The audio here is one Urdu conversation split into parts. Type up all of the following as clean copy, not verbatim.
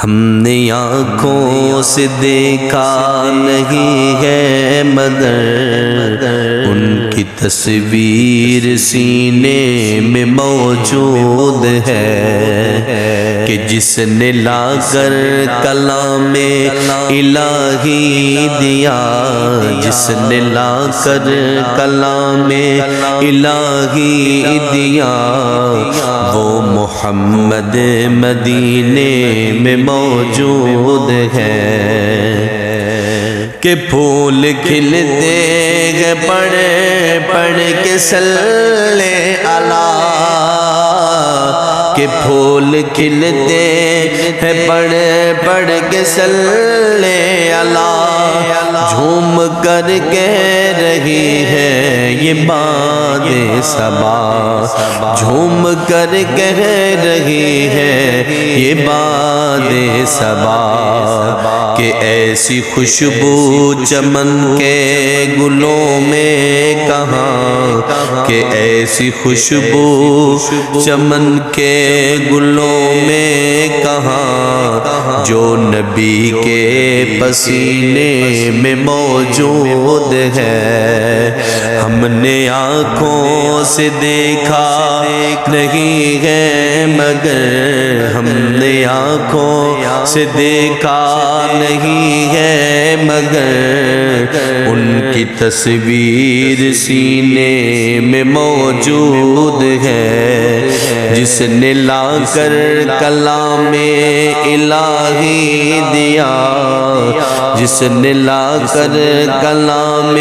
ہم نے آنکھوں سے دیکھا نہیں ہے مگر ان کی تصویر سینے میں موجود ہے کہ جس نے لا کر کلام الہی دیا، جس نے لا کر کلام الہی دیا، وہ محمد مدینے میں موجود ہے کہ پھول کھلتے ہیں پڑھ پڑھ کے صلی علی، کہ پھول کھلتے ہیں پڑھ پڑھ کے صلی علی، جھوم کر کہہ رہی ہے یہ باد صبا، جھوم کر کہہ رہی ہے یہ باد صبا، کہ ایسی خوشبو چمن کے گلوں میں کہاں، کہ ایسی خوشبو چمن کے گلوں میں کہاں، جو نبی کے پسینے میں موجود ہے۔ ہم نے آنکھوں سے دیکھا نہیں ہے مگر، ہم نے آنکھوں سے دیکھا نہیں ہے مگر ان کی تصویر سینے میں موجود ہے، جس نے لا کر کلام الہی دیا، جس نے لا کر کلام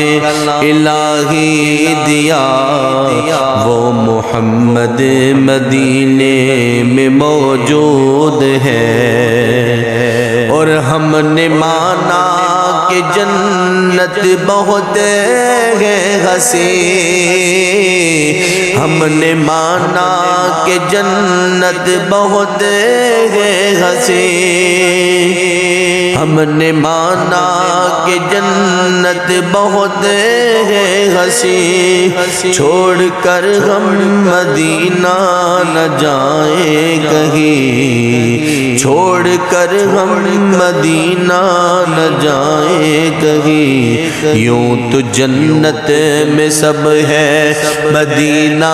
الہی دیا، وہ محمد مدینے میں موجود ہے۔ اور ہم نے مانا کہ جنت بہت ہے حسین، ہم نے مانا کہ جنت بہت ہے حسین، ہم نے مانا کہ جنت بہت ہے حسین، چھوڑ کر ہم مدینہ نہ جائیں کہیں، چھوڑ کر ہم مدینہ نہ جائیں کہیں، یوں تو جنت میں سب ہے مدینہ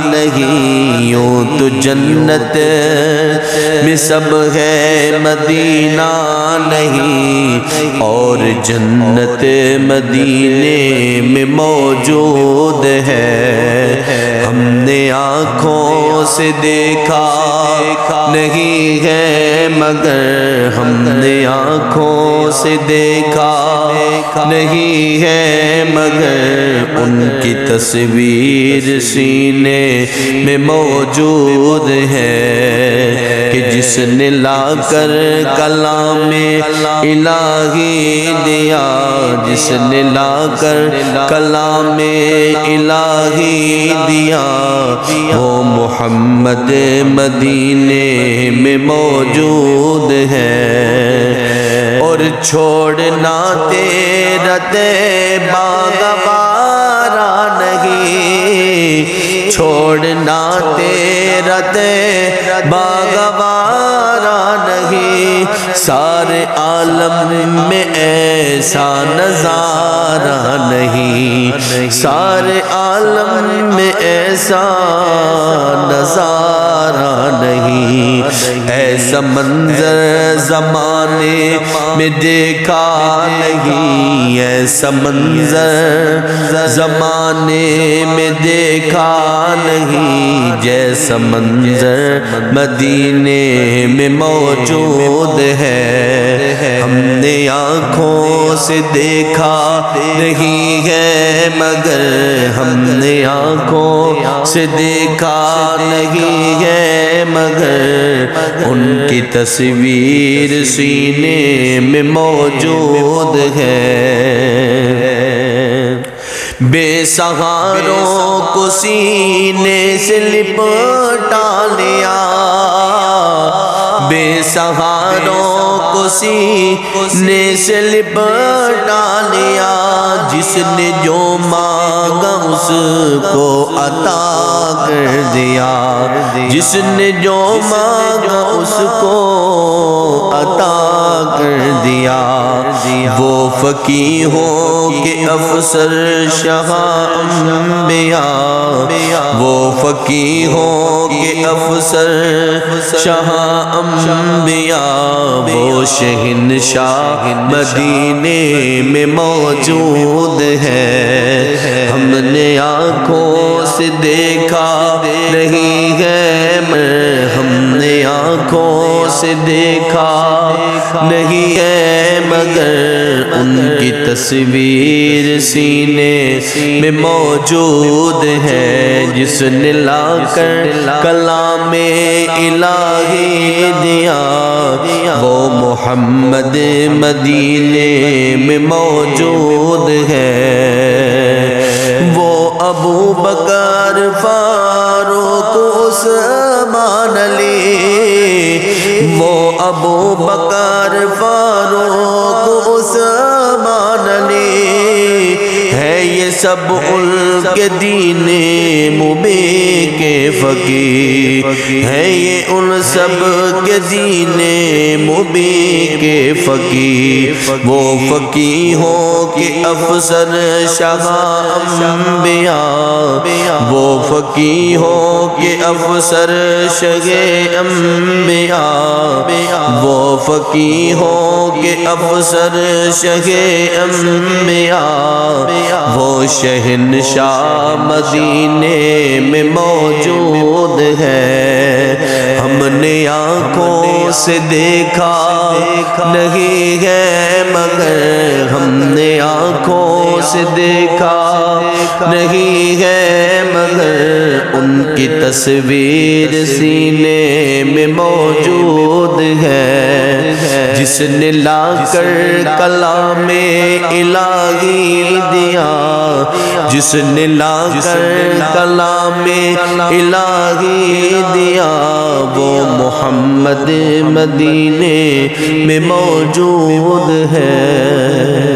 نہیں، یوں تو جنت میں سب ہے مدینہ نہیں، اور جنت مدینے میں موجود ہے۔ ہم نے آنکھوں سے دیکھا نہیں ہے مگر، ہم نے آنکھوں سے دیکھا نہیں ہے مگر ان کی تصویر سینے میں موجود ہے کہ جس نے لا کر کلام الہی دیا، جس نے لا کر کلام الہی دیا، وہ محمد مدینے میں موجود ہے۔ اور چھوڑنا تیرا طیبہ گوارا نہیں، چھوڑنا تیرا طیبہ گوارا نہیں، سارے عالم میں ایسا نظارہ نہیں، سارے عالم میں ایسا نظارہ نہیں، ایسا منظر زمانے میں دیکھا نہیں، ایسا منظر زمانے میں دیکھا نہیں، جیسا منظر مدینے میں موجود ہے۔ ہم نے آنکھوں سے دیکھا نہیں ہے مگر، ہم نے آنکھوں سے دیکھا نہیں ہے مگر ان کی تصویر سینے میں موجود ہے۔ بے سہاروں کو سینے سے لپٹا لیا، بے سہاروں کو سینے سے لپٹا لیا، جس نے جو مانگا اس کو عطا کر دیا، جس نے جو مانگا اس کو عطا فقیہ ہو کہ افسر شاہ انبیاء، وہ فقیہ ہو کہ افسر شاہ انبیاء، وہ شہنشاہ مدینے میں موجود ہے۔ ہم نے آنکھوں سے دیکھا نہیں ہے، ہم نے آنکھوں سے دیکھا نہیں ہے، مگر ان کی تصویر سینے میں موجود ہے۔ جس نے لا کر کلام الہی دیا، وہ محمد مدینے میں موجود ہے۔ وہ ابو بکر فاروق عثمان علی، وہ ابو بکر فاروق عثمان علی، ہے یہ سب ان کے دین مبین کے فقیر، ہے یہ ان سب کے دین مبین کے فقیر۔ وہ فقیہ ہو کہ افسر شاہ انبیاء، وہ فقیہ ہو کہ افسر شاہ انبیاء، وہ فقیہ ہو کہ افسر شاہ انبیاء، وہ شہنشاہ مدینے میں موجود ہے۔ ہم نے آنکھوں سے دیکھا نہیں ہے، مگر ہم نے آنکھوں سے دیکھا نہیں ہے، مگر ان کی تصویر سینے میں موجود ہے۔ جس نے لا کر کلام الہی دیا، جس نے لا کر کلام الہی دیا، وہ محمد مدینے میں موجود ہے۔